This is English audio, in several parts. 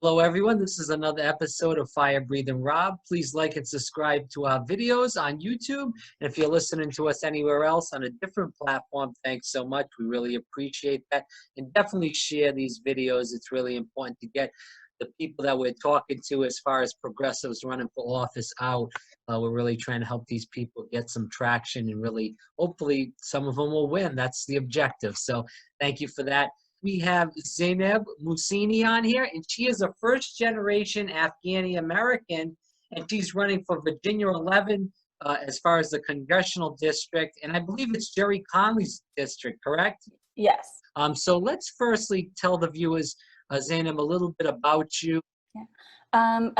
Hello, everyone. This is another episode of Fire Breathing Rob. Please like and subscribe to our videos on YouTube. And if you're listening to us anywhere else on a different platform, thanks so much. We really appreciate that. And definitely share these videos. It's really important to get the people that we're talking to as far as progressives running for office out. We're really trying to help these people get some traction and really, hopefully, some of them will win. That's the objective. So thank you for that. We have Zainab Mohsini on here, and she is a first-generation Afghani-American, and she's running for Virginia 11 as far as the congressional district, and I believe it's Jerry Conley's district, correct? Yes. So let's firstly tell the viewers, Zainab, a little bit about you. Yeah.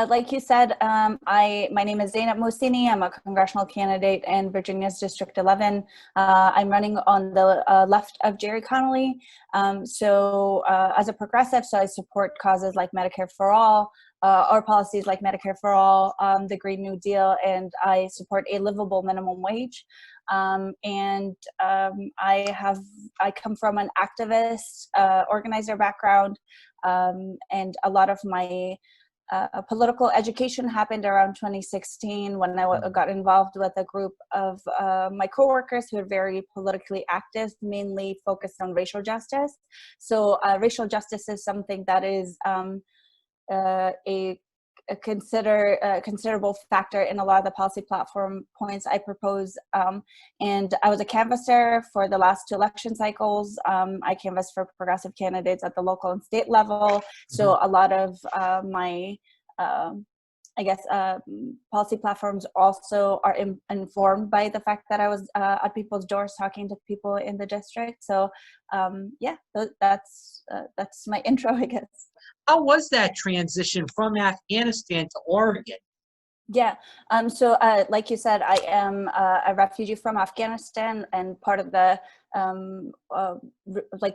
Like you said, my name is Zainab Mohsini. I'm a congressional candidate in Virginia's District 11. I'm running on the left of Jerry Connolly. As a progressive, so I support causes like Medicare for All, or policies like Medicare for All, the Green New Deal, and I support a livable minimum wage. I come from an activist, organizer background, and a lot of my political education happened around 2016 when I got involved with a group of my coworkers who are very politically active, mainly focused on racial justice. So racial justice is something that is a considerable factor in a lot of the policy platform points I propose. And I was a canvasser for the last two election cycles. I canvassed for progressive candidates at the local and state level. So a lot of my, policy platforms also are informed by the fact that I was at people's doors talking to people in the district. So that's my intro, I guess. How was that transition from Afghanistan to Oregon? Yeah. Like you said, I am a refugee from Afghanistan, and part of the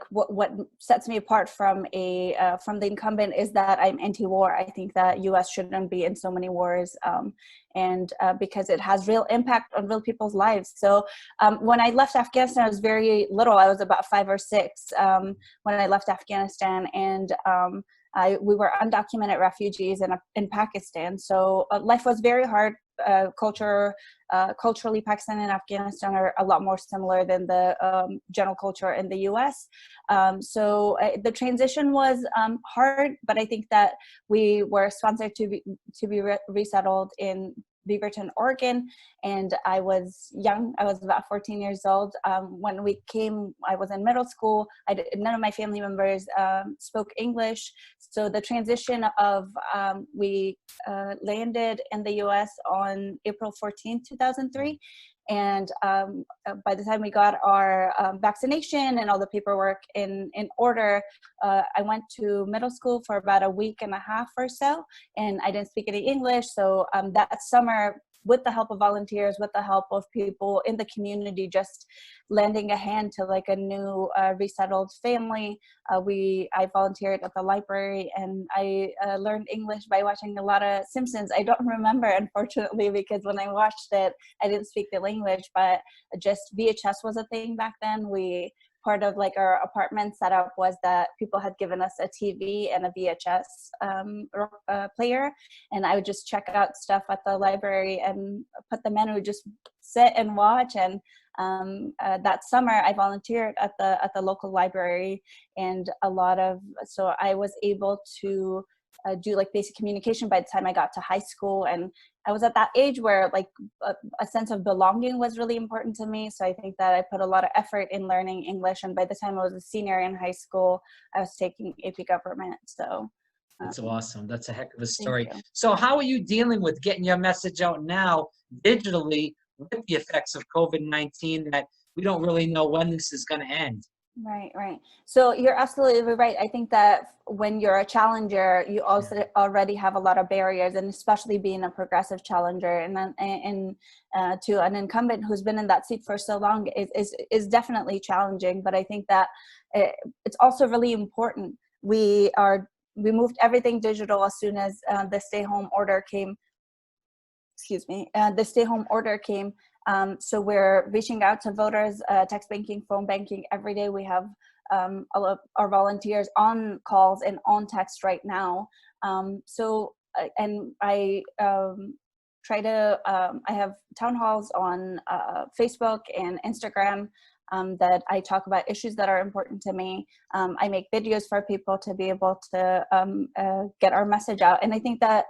what sets me apart from the incumbent is that I'm anti-war. I think that U.S. shouldn't be in so many wars, because it has real impact on real people's lives. So when I left Afghanistan, I was very little. I was about 5 or 6 when I left Afghanistan, and we were undocumented refugees in Pakistan. So life was very hard. Culturally, Pakistan and Afghanistan are a lot more similar than the general culture in the U.S. The transition was hard, but I think that we were sponsored to be resettled in Beaverton, Oregon, and I was young. I was about 14 years old. When we came, I was in middle school. None of my family members spoke English. So the transition of, we landed in the US on April 14, 2003. And by the time we got our vaccination and all the paperwork in order, I went to middle school for about a week and a half or so, and I didn't speak any English. So that summer, with the help of volunteers, with the help of people in the community, just lending a hand to like a new resettled family, I volunteered at the library, and I learned English by watching a lot of Simpsons. I don't remember, unfortunately, because when I watched it, I didn't speak the language, but just VHS was a thing back then. Part of like our apartment setup was that people had given us a TV and a VHS player, and I would just check out stuff at the library and put them in. We would just sit and watch. And that summer, I volunteered at the local library, and so I was able to do like basic communication by the time I got to high school. And I was at that age where like a sense of belonging was really important to me. So I think that I put a lot of effort in learning English. And by the time I was a senior in high school, I was taking AP government. So that's awesome. That's a heck of a story. So how are you dealing with getting your message out now digitally with the effects of COVID-19 that we don't really know when this is going to end? Right. So you're absolutely right. I think that when you're a challenger, you also already have a lot of barriers, and especially being a progressive challenger and to an incumbent who's been in that seat for so long is definitely challenging. But I think that it's also really important. We moved everything digital as soon as the stay-home order came. The stay-home order came. So we're reaching out to voters, text banking, phone banking every day. We have all of our volunteers on calls and on text right now. And I try to, I have town halls on Facebook and Instagram that I talk about issues that are important to me. I make videos for people to be able to get our message out. And I think that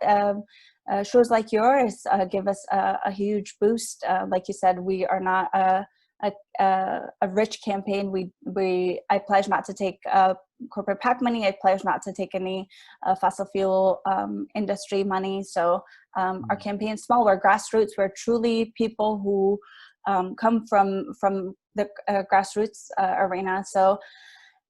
shows like yours give us a huge boost. Like you said, we are not a rich campaign. I pledge not to take corporate PAC money. I pledge not to take any fossil fuel industry money. So our campaign is small. We're grassroots. We're truly people who come from the grassroots arena. So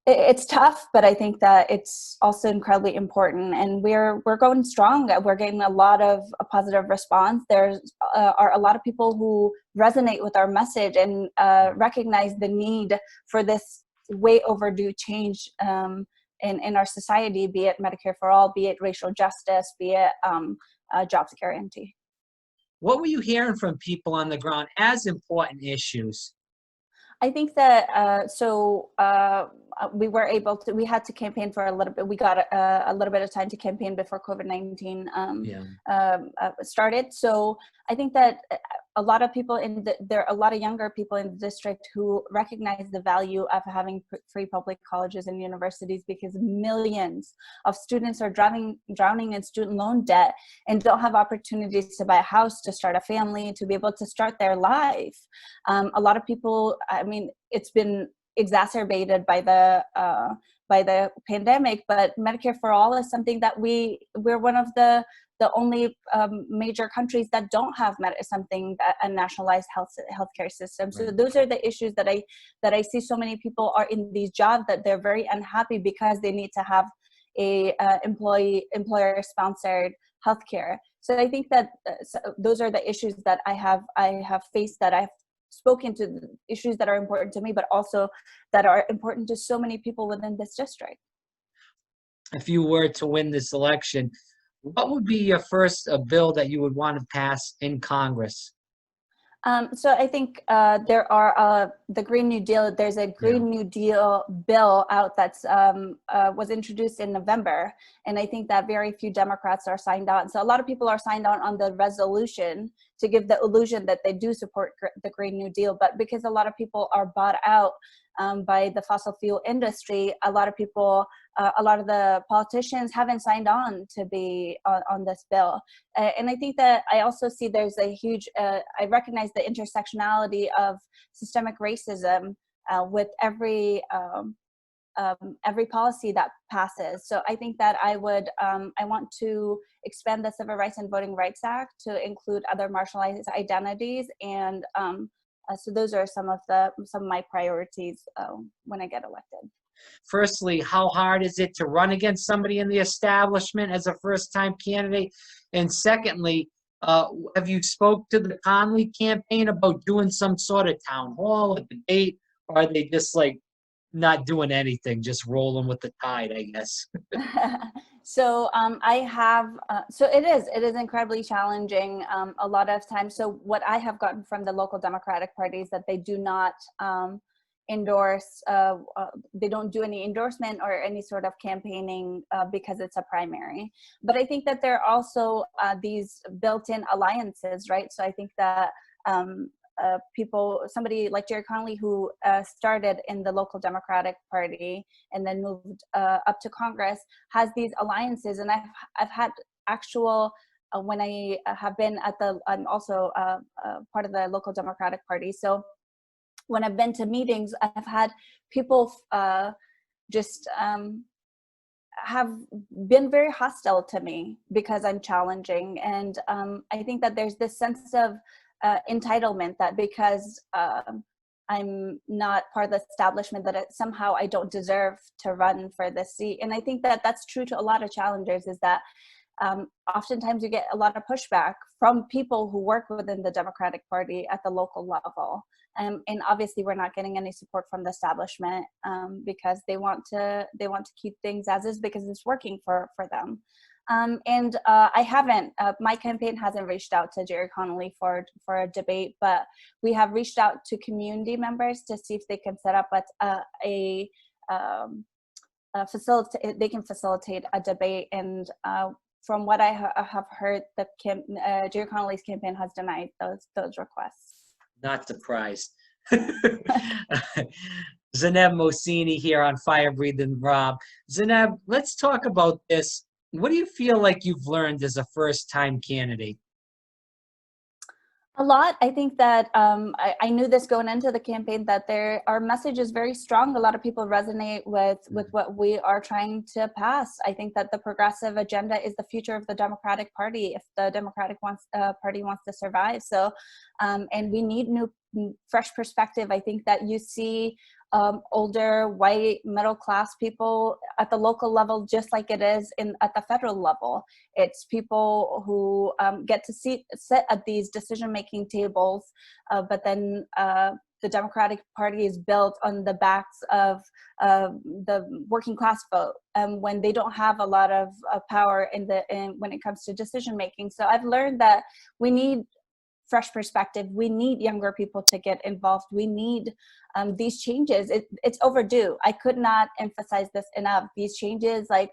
it's tough, but I think that it's also incredibly important, and we're going strong. We're getting a lot of a positive response. There's are a lot of people who resonate with our message and recognize the need for this way overdue change in our society, be it Medicare for all, be it racial justice, be it job security. What were you hearing from people on the ground as important issues? I think that we had to campaign for a little bit. We got a little bit of time to campaign before COVID-19 started. So I think that a lot of people there are a lot of younger people in the district who recognize the value of having free public colleges and universities, because millions of students are drowning in student loan debt and don't have opportunities to buy a house, to start a family, to be able to start their life. A lot of people, I mean, it's been exacerbated by the pandemic, but Medicare for all is something that we're one of the only major countries that don't have a nationalized healthcare system. So Right. Those are the issues that I see. So many people are in these jobs that they're very unhappy because they need to have a employer sponsored healthcare. So I think that those are the issues that I have faced, that I've spoken to, the issues that are important to me, but also that are important to so many people within this district. If you were to win this election, what would be your first bill that you would want to pass in Congress? So I think there are the Green New Deal. There's a Green New Deal bill out that's was introduced in November, and I think that very few Democrats are signed on. So a lot of people are signed on the resolution to give the illusion that they do support the Green New Deal, but because a lot of people are bought out by the fossil fuel industry, a lot of the politicians haven't signed on to be on this bill. And I think that I also see there's a huge, I recognize the intersectionality of systemic racism with every policy that passes. So I think that I want to expand the Civil Rights and Voting Rights Act to include other marginalized identities, and so those are some of my priorities when I get elected. Firstly, how hard is it to run against somebody in the establishment as a first-time candidate? And secondly, have you spoke to the Conley campaign about doing some sort of town hall, a debate, or are they just like not doing anything, just rolling with the tide, I guess? So I have, so it is incredibly challenging a lot of times. So what I have gotten from the local Democratic Party is that they do not endorse, they don't do any endorsement or any sort of campaigning because it's a primary. But I think that there are also these built-in alliances, right? So I think that somebody like Jerry Connolly, who started in the local Democratic Party and then moved up to Congress, has these alliances. And I've had actual, when I have been I'm also part of the local Democratic Party. So when I've been to meetings, I've had people just have been very hostile to me because I'm challenging. And I think that there's this sense of entitlement that because I'm not part of the establishment, that somehow I don't deserve to run for this seat. And I think that that's true to a lot of challengers, is that oftentimes you get a lot of pushback from people who work within the Democratic Party at the local level. And obviously we're not getting any support from the establishment because they want to keep things as is because it's working for them. And I haven't, my campaign hasn't reached out to Jerry Connolly for a debate, but we have reached out to community members to see if they can set up they can facilitate a debate. And from what I have heard, Jerry Connolly's campaign has denied those requests. Not surprised. Zainab Mohsini here on Fire Breathing Rob. Zainab, let's talk about this. What do you feel like you've learned as a first-time candidate? A lot. I think that I knew this going into the campaign, that our message is very strong. A lot of people resonate with what we are trying to pass. I think that the progressive agenda is the future of the Democratic Party if the Democratic Party wants to survive. So, and we need fresh perspective. I think that you see older, white, middle-class people at the local level, just like it is at the federal level. It's people who get to sit at these decision-making tables, but then the Democratic Party is built on the backs of the working class vote, when they don't have a lot of power when it comes to decision-making. So I've learned that we need fresh perspective. We need younger people to get involved. We need these changes. It's overdue. I could not emphasize this enough. These changes, like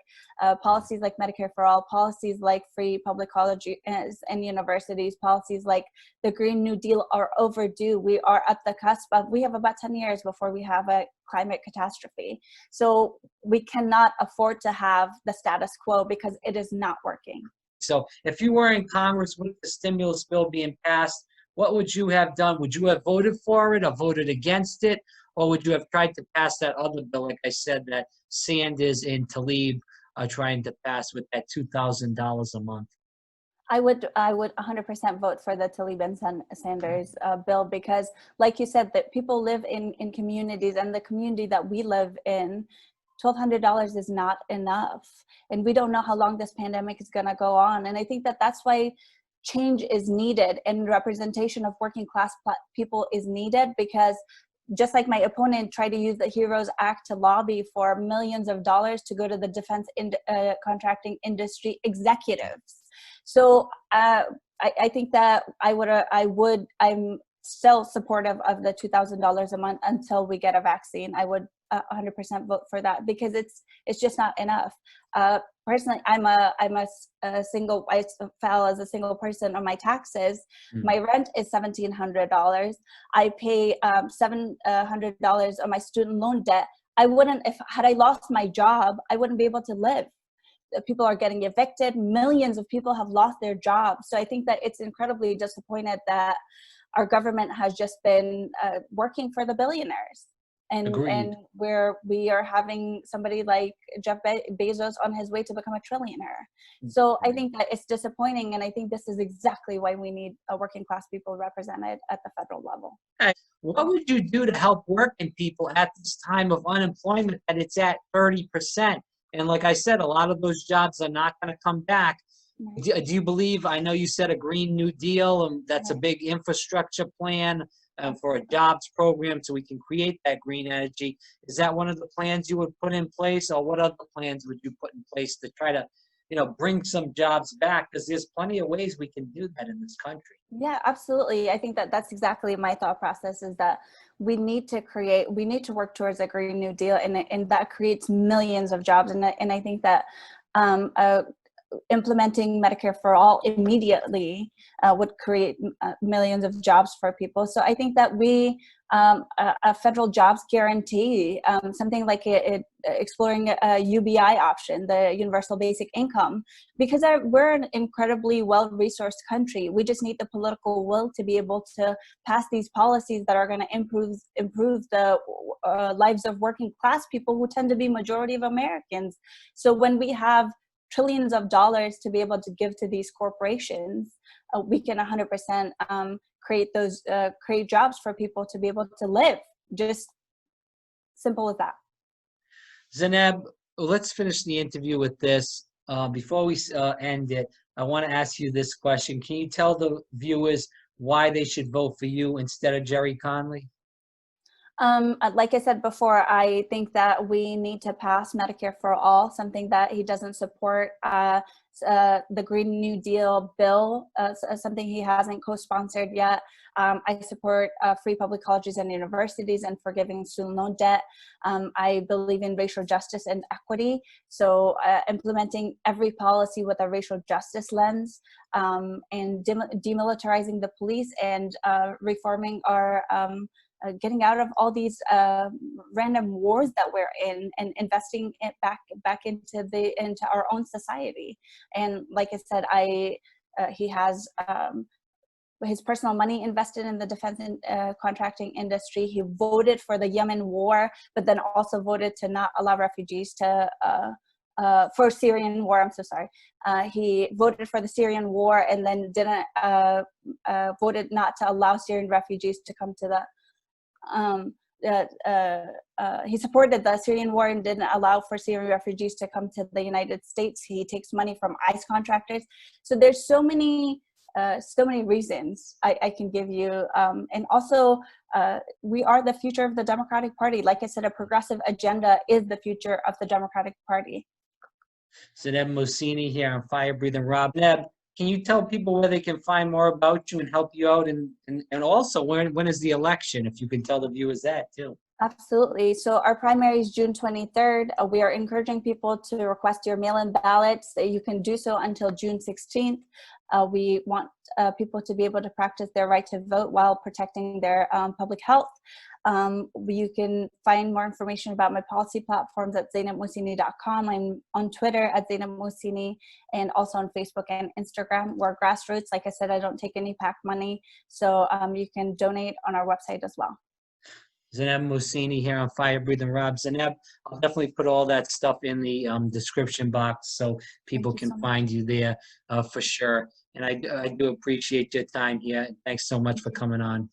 policies like Medicare for All, policies like free public colleges and universities, policies like the Green New Deal are overdue. We are at the cusp of, we have about 10 years before we have a climate catastrophe. So we cannot afford to have the status quo because it is not working. So if you were in Congress with the stimulus bill being passed, what would you have done? Would you have voted for it or voted against it? Or would you have tried to pass that other bill, like I said, that Sanders and Tlaib are trying to pass with that $2,000 a month? I would 100% vote for the Tlaib and Sanders bill, because like you said, that people live in communities, and the community that we live in, $1,200 is not enough. And we don't know how long this pandemic is going to go on. And I think that that's why change is needed, and representation of working class people is needed, because just like my opponent tried to use the HEROES Act to lobby for millions of dollars to go to the defense contracting industry executives. So I think that I'm still supportive of the $2,000 a month until we get a vaccine. I would 100% vote for that, because it's just not enough. Personally, I'm a single. I file as a single person on my taxes. Mm-hmm. My rent is $1,700. I pay $700 on my student loan debt. Had I lost my job, I wouldn't be able to live. People are getting evicted. Millions of people have lost their jobs. So I think that it's incredibly disappointed that our government has just been working for the billionaires. And where we are having somebody like Jeff Bezos on his way to become a trillionaire. So I think that it's disappointing, and I think this is exactly why we need working class people represented at the federal level. What would you do to help working people at this time of unemployment that it's at 30%? And like I said, a lot of those jobs are not going to come back. Right. Do you believe, I know you said a Green New Deal, and that's right, a big infrastructure plan for a jobs program so we can create that green energy. Is that one of the plans you would put in place, or what other plans would you put in place to try to, bring some jobs back? Because there's plenty of ways we can do that in this country. Yeah, absolutely. I think that that's exactly my thought process, is that we need to work towards a Green New Deal, and that creates millions of jobs. And I think that implementing Medicare for All immediately would create millions of jobs for people. So I think that a federal jobs guarantee, something like exploring a UBI option, the universal basic income, because we're an incredibly well-resourced country. We just need the political will to be able to pass these policies that are going to improve the lives of working class people, who tend to be majority of Americans. So when we have trillions of dollars to be able to give to these corporations, we can 100% create jobs for people to be able to live. Just simple as that. Zainab, let's finish the interview with this. Before we end it, I want to ask you this question. Can you tell the viewers why they should vote for you instead of Jerry Connolly? Like I said before, I think that we need to pass Medicare for all, something that he doesn't support. The Green New Deal bill, something he hasn't co-sponsored yet. I support free public colleges and universities and forgiving student loan debt. I believe in racial justice and equity. So implementing every policy with a racial justice lens, and demilitarizing the police, and reforming our getting out of all these random wars that we're in, and investing it back into our own society. And like I said, he has his personal money invested in the defense and contracting industry. He voted for the Yemen war, but then also voted to not allow refugees to for Syrian war. I'm so sorry. He voted for the Syrian war, and then didn't voted not to allow Syrian refugees to come to the he supported the Syrian war and didn't allow for Syrian refugees to come to the United States. He takes money from ICE contractors. So there's so many reasons I can give you. And also, we are the future of the Democratic Party. Like I said, a progressive agenda is the future of the Democratic Party. Zainab Mohsini here on Fire Breathing Rob. Zainab, can you tell people where they can find more about you and help you out? And also, when is the election? If you can tell the viewers that too. Absolutely. So our primary is June 23rd. We are encouraging people to request your mail-in ballots. You can do so until June 16th. We want people to be able to practice their right to vote while protecting their public health. You can find more information about my policy platforms at ZainabMohsini.com. I'm on Twitter at Zainab Mohsini, and also on Facebook and Instagram. We're grassroots. Like I said, I don't take any PAC money. So you can donate on our website as well. Zainab Mohsini here on Fire Breathing Rob. Zainab, I'll definitely put all that stuff in the description box so people can find you there for sure. And I do appreciate your time here. Thanks so much for coming on.